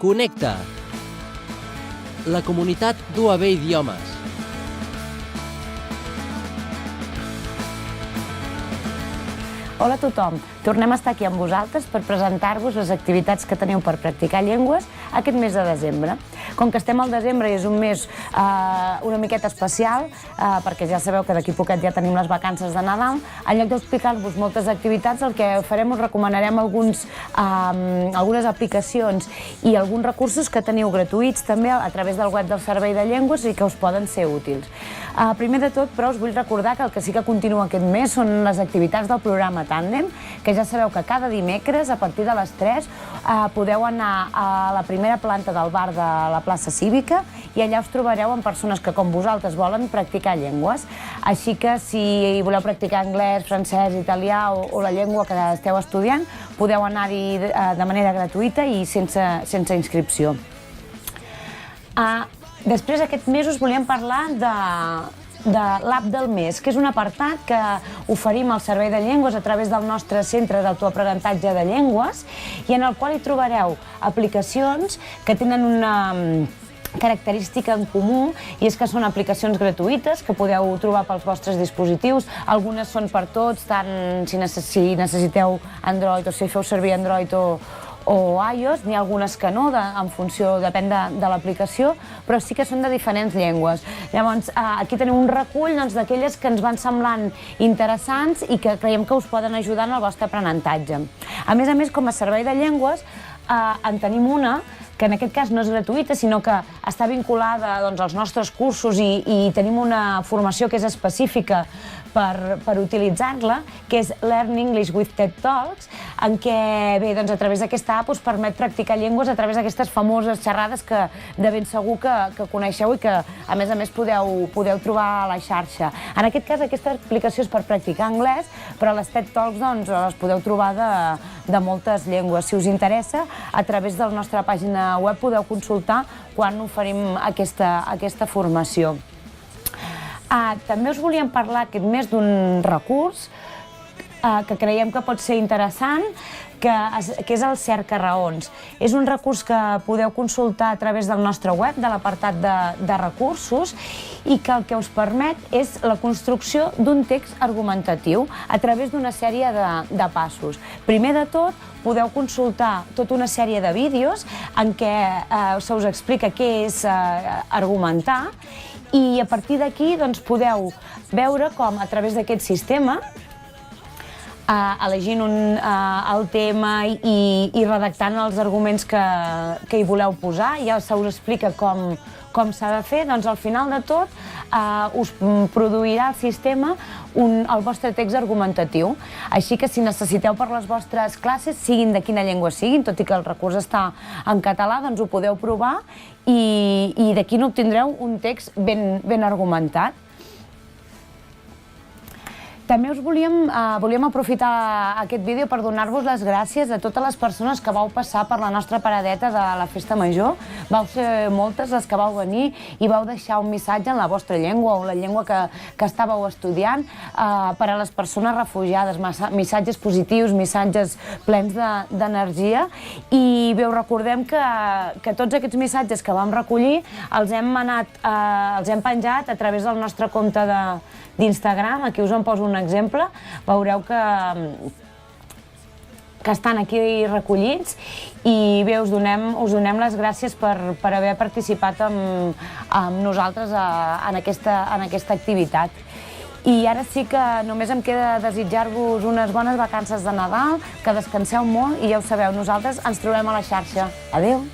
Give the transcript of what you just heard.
Connecta. La comunitat d'UAB Idiomes. Hola a tothom, tornem a estar aquí amb vosaltres per presentar-vos les activitats que teniu per practicar llengües aquest mes de desembre. Com que estem al desembre i és un mes una miqueta especial, perquè ja sabeu que d'aquí poquet ja tenim les vacances de Nadal, en lloc d'explicar-vos moltes activitats, el que farem us recomanarem algunes aplicacions i alguns recursos que teniu gratuïts també a través del web del Servei de Llengües i que us poden ser útils. Primer de tot, però, us vull recordar que el que sí que continua aquest mes són les activitats del programa Tàndem, que ja sabeu que cada dimecres, a partir de les 3, podeu anar a la primera planta del bar de la plaça Cívica i allà us trobareu amb persones que, com vosaltres, volen practicar llengües. Així que, si voleu practicar anglès, francès, italià o la llengua que esteu estudiant, podeu anar-hi de manera gratuïta i sense inscripció. Després, aquest mes us volíem parlar de l'app del mes, que és un apartat que oferim al Servei de Llengües a través del nostre centre d'autoaprenentatge de llengües i en el qual hi trobareu aplicacions que tenen una característica en comú i és que són aplicacions gratuïtes que podeu trobar pels vostres dispositius. Algunes són per tots, tant si necessiteu Android o si feu servir Android o iOS, n'hi ha algunes que no, en funció, depèn de l'aplicació, però sí que són de diferents llengües. Llavors, aquí teniu un recull d'aquelles que ens van semblant interessants i que creiem que us poden ajudar en el vostre aprenentatge. A més, com a Servei de Llengües, en tenim una que en aquest cas no és gratuïta, sinó que està vinculada als nostres cursos i tenim una formació que és específica per utilitzar-la, que és Learn English with TED Talks, en què, bé, a través d'aquesta app us permet practicar llengües a través d'aquestes famoses xerrades que de ben segur que coneixeu i que, a més, podeu trobar a la xarxa. En aquest cas, aquesta aplicació és per practicar anglès, però les TED Talks les podeu trobar de moltes llengües. Si us interessa, a través de la nostra pàgina web podeu consultar quan oferim aquesta formació. També us volíem parlar aquest mes d'un recurs que creiem que pot ser interessant, que és el Cerca-raons. És un recurs que podeu consultar a través del nostre web, de l'apartat de recursos, i que el que us permet és la construcció d'un text argumentatiu a través d'una sèrie de passos. Primer de tot, podeu consultar tota una sèrie de vídeos en què se us explica què és argumentar i a partir d'aquí podeu veure com a través d'aquest sistema, elegint el tema i redactant els arguments que hi voleu posar, ja se us explica com s'ha de fer, doncs al final de tot us produirà el sistema el vostre text argumentatiu. Així que si necessiteu per les vostres classes, siguin de quina llengua siguin, tot i que el recurs està en català, doncs ho podeu provar i d'aquí n'obtindreu un text ben argumentat. També us volíem aprofitar aquest vídeo per donar-vos les gràcies a totes les persones que vau passar per la nostra paradeta de la Festa Major. Vau ser moltes les que vau venir i vau deixar un missatge en la vostra llengua o la llengua que estàveu estudiant per a les persones refugiades, missatges positius, missatges plens d'energia. I bé, us recordem que tots aquests missatges que vam recollir els hem penjat a través del nostre compte d'Instagram. Aquí us en poso un exemple, veureu que estan aquí recollits i bé, us donem les gràcies per haver participat amb nosaltres en aquesta activitat. I ara sí que només em queda desitjar-vos unes bones vacances de Nadal, que descanseu molt i ja ho sabeu, nosaltres ens trobem a la xarxa. Adéu!